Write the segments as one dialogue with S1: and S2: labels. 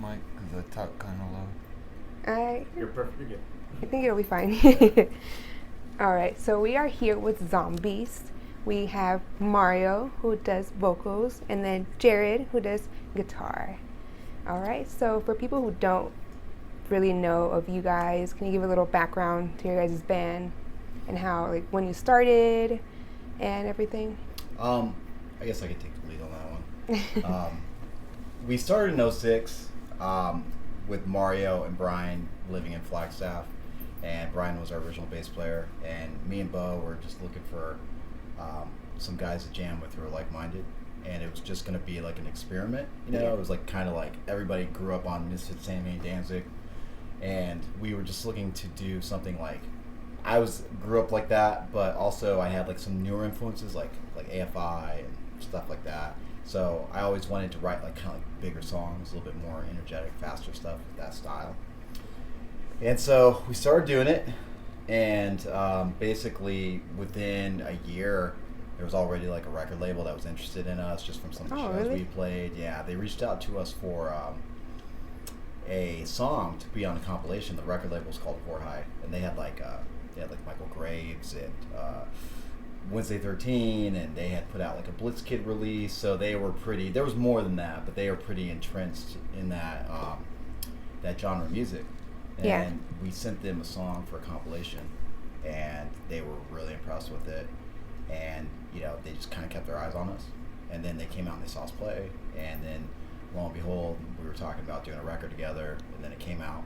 S1: mic because I talk kind of low.
S2: You're perfect. You're good.
S3: I think it'll be fine. All right, so we are here with Zombeast. We have Mario, who does vocals, and then Jared, who does guitar. All right, so for people who don't really know of you guys, can you give a little background to your guys' band and how, like, when you started and everything?
S2: I guess I could take the lead on that one. We started in 06 with Mario and Brian living in Flagstaff, and Brian was our original bass player, and me and Bo were just looking for some guys to jam with who were like-minded, and it was just going to be like an experiment, you know?
S3: Yeah.
S2: It was like kind of like everybody grew up on Misfits, Sammy, and Danzig, and we were just looking to do something like, grew up like that, but also I had like some newer influences like AFI and stuff like that. So I always wanted to write like kind of like bigger songs, a little bit more energetic, faster stuff with that style. And so we started doing it, and basically within a year, there was already like a record label that was interested in us just from some of the shows
S3: really?
S2: we played. Yeah, they reached out to us for a song to be on a compilation. The record label was called High, and they had like Michael Graves and Wednesday 13, and they had put out like a Blitzkid release. So they were pretty. There was more than that, but they were pretty entrenched in that that genre of music. And
S3: Yeah.
S2: we sent them a song for a compilation, and they were really impressed with it. And they just kind of kept their eyes on us. And then they came out and they saw us play, and then lo and behold, we were talking about doing a record together, and then it came out.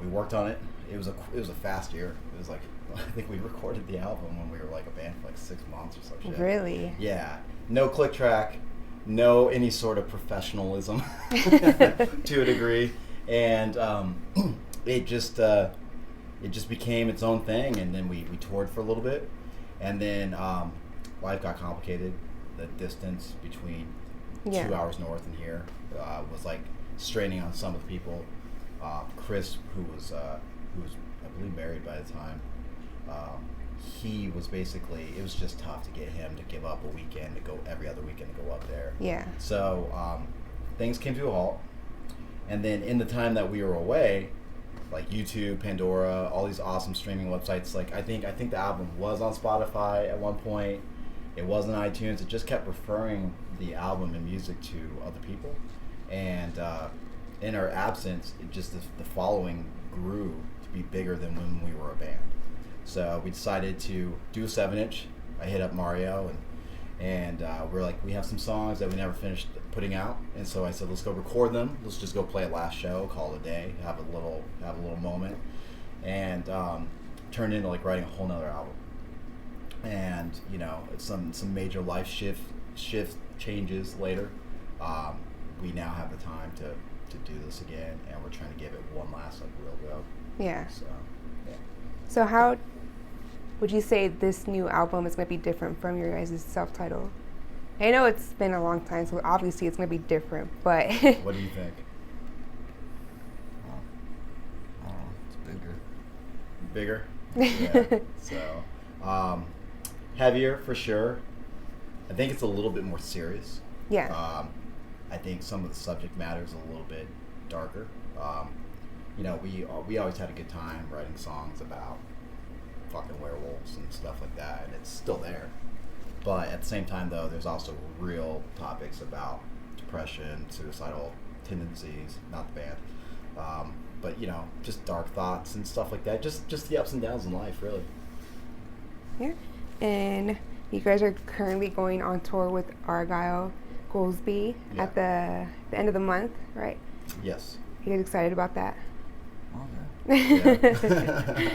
S2: We worked on it. It was a fast year. It was like I think we recorded the album when we were like a band for like 6 months or some shit.
S3: Really?
S2: Yeah. No click track, no any sort of professionalism to a degree, and it just became its own thing. And then we toured for a little bit, and then life got complicated. The distance between 2 hours north and here was like straining on some of the people. Chris, who was I believe married by the time, he was basically, it was just tough to get him to give up a weekend to go every other weekend to go up there.
S3: Yeah.
S2: So things came to a halt, and then in the time that we were away, like YouTube, Pandora, all these awesome streaming websites, like I think the album was on Spotify at one point. It was on iTunes. It just kept referring the album and music to other people, and in our absence, it just the following grew to be bigger than when we were a band. So we decided to do a 7-inch. I hit up Mario, and we're like, we have some songs that we never finished putting out, and so I said, let's go record them. Let's just go play a last show, call it a day, have a little moment, and turned into like writing a whole nother album. And some major life shift changes later. We now have the time to do this again, and we're trying to give it one last like real go.
S3: Yeah.
S2: So yeah.
S3: So how would you say this new album is going to be different from your guys' self-titled? I know it's been a long time, so obviously it's going to be different, but...
S2: What do you think?
S1: Well, I don't know. It's
S2: Bigger?
S1: bigger.
S2: Yeah. So, heavier for sure. I think it's a little bit more serious.
S3: Yeah.
S2: I think some of the subject matter is a little bit darker. We always had a good time writing songs about fucking werewolves and stuff like that, and it's still there. But at the same time, though, there's also real topics about depression, suicidal tendencies, not the band, but just dark thoughts and stuff like that. Just the ups and downs in life, really.
S3: Yeah. And you guys are currently going on tour with Argyle Goolsby at the end of the month, right?
S2: Yes.
S3: You guys excited about that?
S1: Oh, yeah.
S2: Yeah.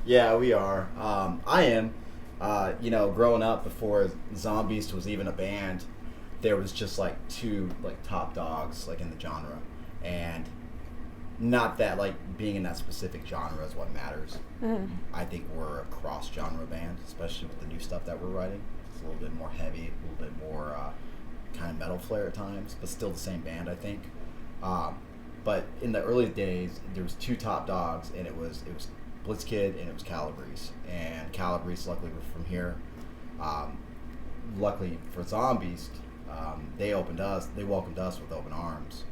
S2: Yeah, we are. I am. Growing up before Zombeast was even a band, there was just like two like top dogs like in the genre, and not that like being in that specific genre is what matters.
S3: Mm-hmm.
S2: I think we're a cross genre band, especially with the new stuff that we're writing. It's a little bit more heavy, a little bit more kind of metal flair at times, but still the same band, I think. But in the early days, there was two top dogs, and it was Blitzkid and it was Calabrese. And Calabrese, luckily, were from here. Luckily for Zombeast, they welcomed us with open arms.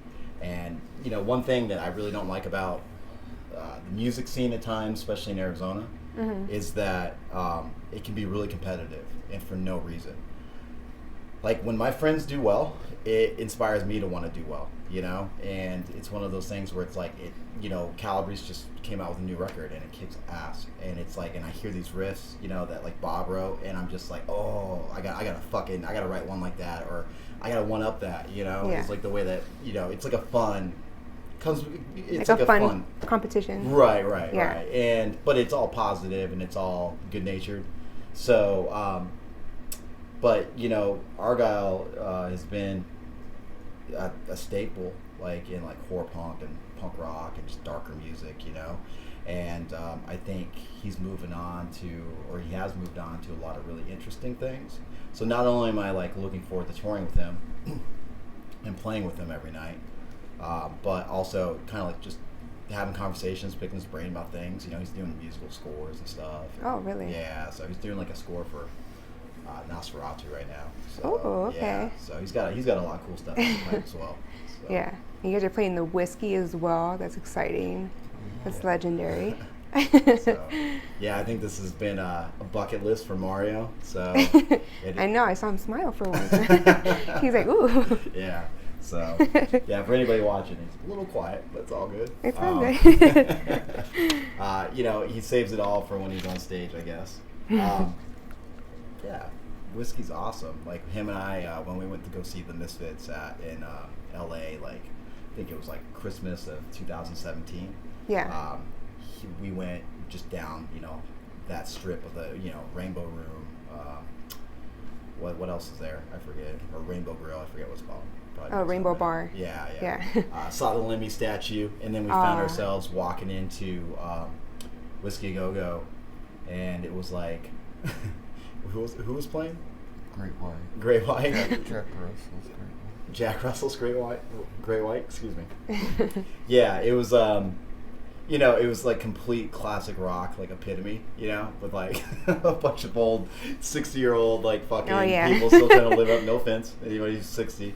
S2: And one thing that I really don't like about the music scene at times, especially in Arizona, is that it can be really competitive and for no reason. Like when my friends do well, it inspires me to want to do well, and it's one of those things where it's like Calabrese just came out with a new record and it kicks ass, and it's like, and I hear these riffs, that like Bob wrote, and I'm just like, oh, I gotta write one like that, or I gotta one up that, It's like the way that, it's like a fun, it's like a fun
S3: competition.
S2: Right. But it's all positive and it's all good natured. So, but Argyle has been a staple, like in like horror punk and punk rock and just darker music, and I think he has moved on to a lot of really interesting things. So not only am I like looking forward to touring with him and playing with him every night, but also kind of like just having conversations, picking his brain about things. He's doing musical scores and stuff.
S3: Oh, really?
S2: Yeah, so he's doing like a score for Nosferatu right now. So,
S3: oh, okay.
S2: Yeah, so he's got a lot of cool stuff in the pipe as well. So.
S3: Yeah, you guys are playing the Whiskey as well. That's exciting. That's legendary.
S2: So, yeah, I think this has been a bucket list for Mario. So
S3: I know, I saw him smile for once. He's like, ooh.
S2: Yeah. So yeah, for anybody watching, he's a little quiet, but it's all good.
S3: It's all good.
S2: He saves it all for when he's on stage, I guess. Yeah, Whiskey's awesome. Like him and I, when we went to go see the Misfits in L.A., like I think it was like Christmas of 2017.
S3: Yeah.
S2: We went just down, that strip of the, Rainbow Room. What else is there? I forget. Or Rainbow Grill. I forget what it's called.
S3: Oh, Rainbow Bar.
S2: Yeah. Saw the Lemmy statue, and then we found ourselves walking into Whiskey Go Go, and it was like, who was playing? Great White. Jack Russell's Great White. Excuse me. Yeah, it was. It was like complete classic rock, like epitome, with like a bunch of old 60-year-old like fucking people still trying to live up. No offense, anybody who's 60.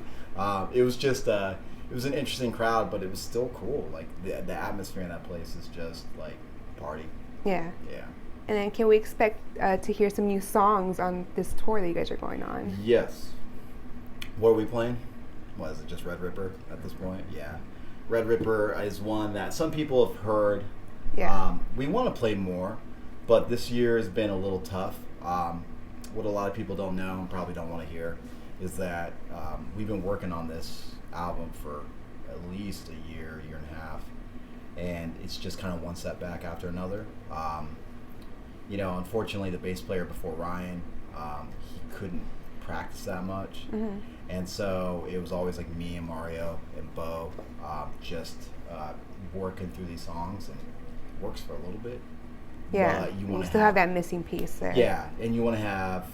S2: It was just it was an interesting crowd, but it was still cool. Like the atmosphere in that place is just like party.
S3: Yeah.
S2: Yeah.
S3: And then can we expect to hear some new songs on this tour that you guys are going on?
S2: Yes. What are we playing? What is it? Just Red Ripper at this point? Yeah. Red Ripper is one that some people have heard.
S3: Yeah.
S2: We want to play more, but this year has been a little tough. What a lot of people don't know and probably don't want to hear is that we've been working on this album for at least a year and a half, and it's just kind of one setback after another. Unfortunately, the bass player before Ryan, he couldn't practice that much.
S3: Mm-hmm.
S2: And so it was always like me and Mario and Bo just working through these songs, and it works for a little bit.
S3: Yeah,
S2: but
S3: you still have that missing piece there.
S2: Yeah, and you want to have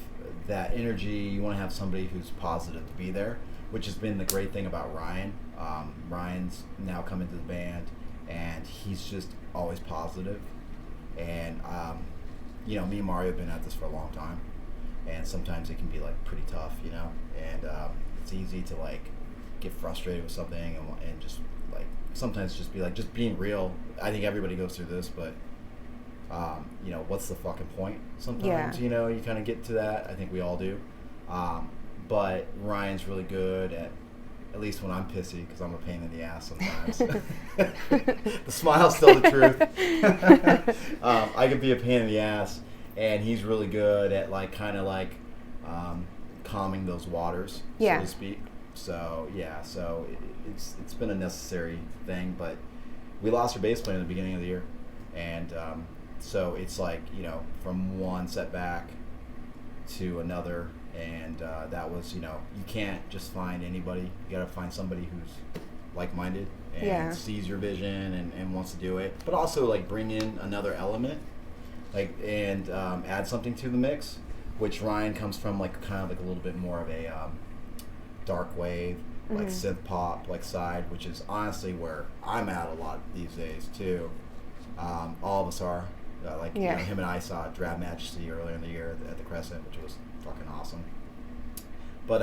S2: that energy. You want to have somebody who's positive to be there, which has been the great thing about Ryan. Ryan's now come into the band, and he's just always positive. And me and Mario have been at this for a long time, and sometimes it can be like pretty tough, and it's easy to like get frustrated with something and just like sometimes just be like, just being real. I think everybody goes through this, but what's the fucking point? Sometimes, you kind of get to that. I think we all do. But Ryan's really good at least when I'm pissy, because I'm a pain in the ass sometimes. The smile's still the truth. I can be a pain in the ass, and he's really good at like kind of like calming those waters, so to speak. So it's been a necessary thing, but we lost our bass player in the beginning of the year, and so it's like from one setback to another, and that was you can't just find anybody. You got to find somebody who's like-minded and sees your vision and wants to do it, but also like bring in another element, like and add something to the mix. Which Ryan comes from like kind of like a little bit more of a dark wave, like synth pop like side, which is honestly where I'm at a lot these days too. All of us are. Him and I saw Drab Majesty earlier in the year at the Crescent, which was fucking awesome. But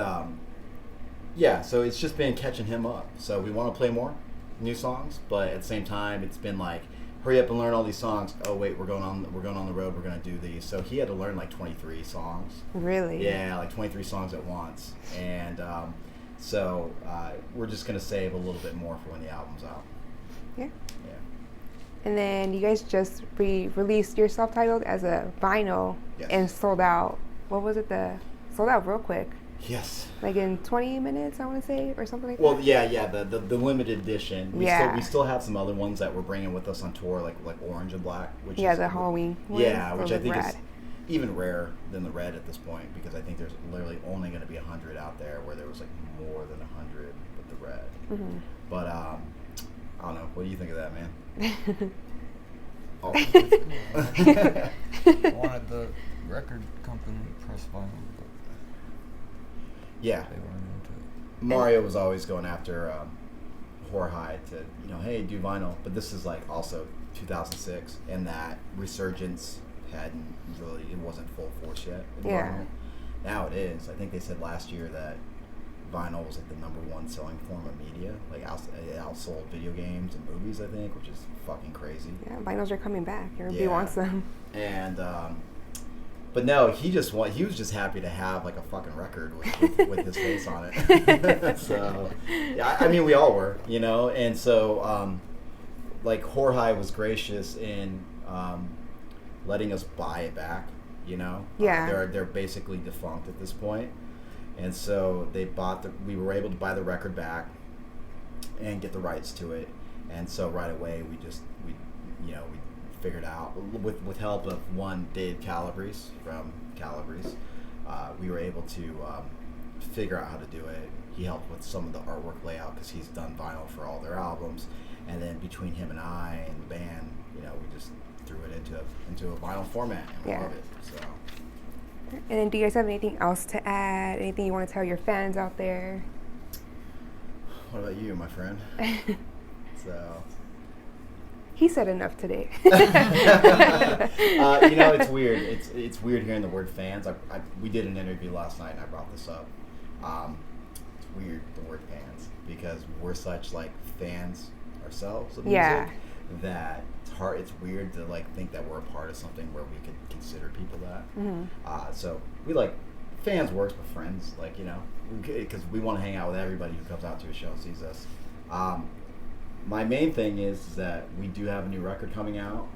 S2: so it's just been catching him up. So we want to play more. new songs, but at the same time, it's been like, hurry up and learn all these songs. Oh wait, we're going on the road. We're gonna do these. So he had to learn like 23 songs.
S3: Really?
S2: Yeah, like 23 songs at once, and so we're just gonna save a little bit more for when the album's out.
S3: Yeah.
S2: Yeah.
S3: And then you guys just released your self-titled as a vinyl.
S2: Yes.
S3: And sold out. What was it? Sold out real quick.
S2: Yes.
S3: Like in 20 minutes, I want to say, or something like
S2: Well,
S3: that.
S2: yeah. The limited edition.
S3: Yeah.
S2: We still have some other ones that we're bringing with us on tour, like Orange and Black, which
S3: Yeah,
S2: is
S3: the Halloween one.
S2: Yeah, which I think
S3: rad.
S2: is even rarer than the red at this point, because I think there's literally only going to be 100 out there, where there was like more than 100 with the red.
S3: Mm-hmm.
S2: But I don't know. What do you think of that, man? Oh.
S1: I wanted the record company to press vinyl, but
S2: Yeah.
S1: they weren't into it.
S2: Mario was always going after Jorge to, hey, do vinyl. But this is like also 2006, and that resurgence it wasn't full force yet. In
S3: Yeah.
S2: vinyl. Now it is. I think they said last year that vinyl was like the #1 selling form of media. Like it outsold video games and movies, I think, which is fucking crazy.
S3: Yeah, vinyls are coming back. Everybody
S2: Yeah.
S3: wants them.
S2: And but no, he was just happy to have like a fucking record with his face on it. So yeah, I mean we all were, and so like Jorge was gracious in letting us buy it back,
S3: Yeah.
S2: they're basically defunct at this point, and so we were able to buy the record back and get the rights to it, and so right away we figured out with help of one Dave Calabrese from Calabrese, we were able to figure out how to do it. He helped with some of the artwork layout because he's done vinyl for all their albums, and then between him and I and the band, we just threw it into a vinyl format, and we
S3: Yeah.
S2: love it. So.
S3: And then do you guys have anything else to add? Anything you want to tell your fans out there?
S2: What about you, my friend? So.
S3: He said enough today.
S2: It's weird. It's weird hearing the word fans. We did an interview last night, and I brought this up. It's weird, the word fans, because we're such like fans ourselves of music
S3: Yeah.
S2: that it's weird to like think that we're a part of something where we could consider people that.
S3: Mm-hmm.
S2: So we like fans works with friends, like because we want to hang out with everybody who comes out to a show and sees us. My main thing is that we do have a new record coming out.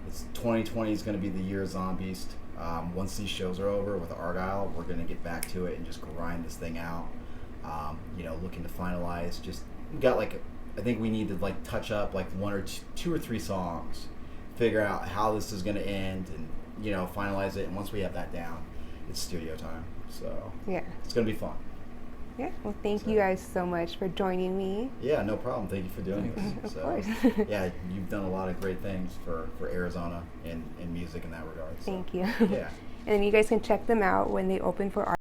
S2: It's 2020 is going to be the year of Zombeast. Once these shows are over with Argyle, we're going to get back to it and just grind this thing out. Looking to finalize. We got I think we need to like touch up like one or two or three songs, figure out how this is going to end, and finalize it. And once we have that down, it's studio time. So
S3: Yeah.
S2: it's going to be fun.
S3: Yeah. Well, thank you guys so much for joining me.
S2: Yeah, no problem. Thank you for doing this.
S3: Of course.
S2: Yeah, you've done a lot of great things for Arizona in music in that regard. So,
S3: Thank you.
S2: Yeah.
S3: And you guys can check them out when they open for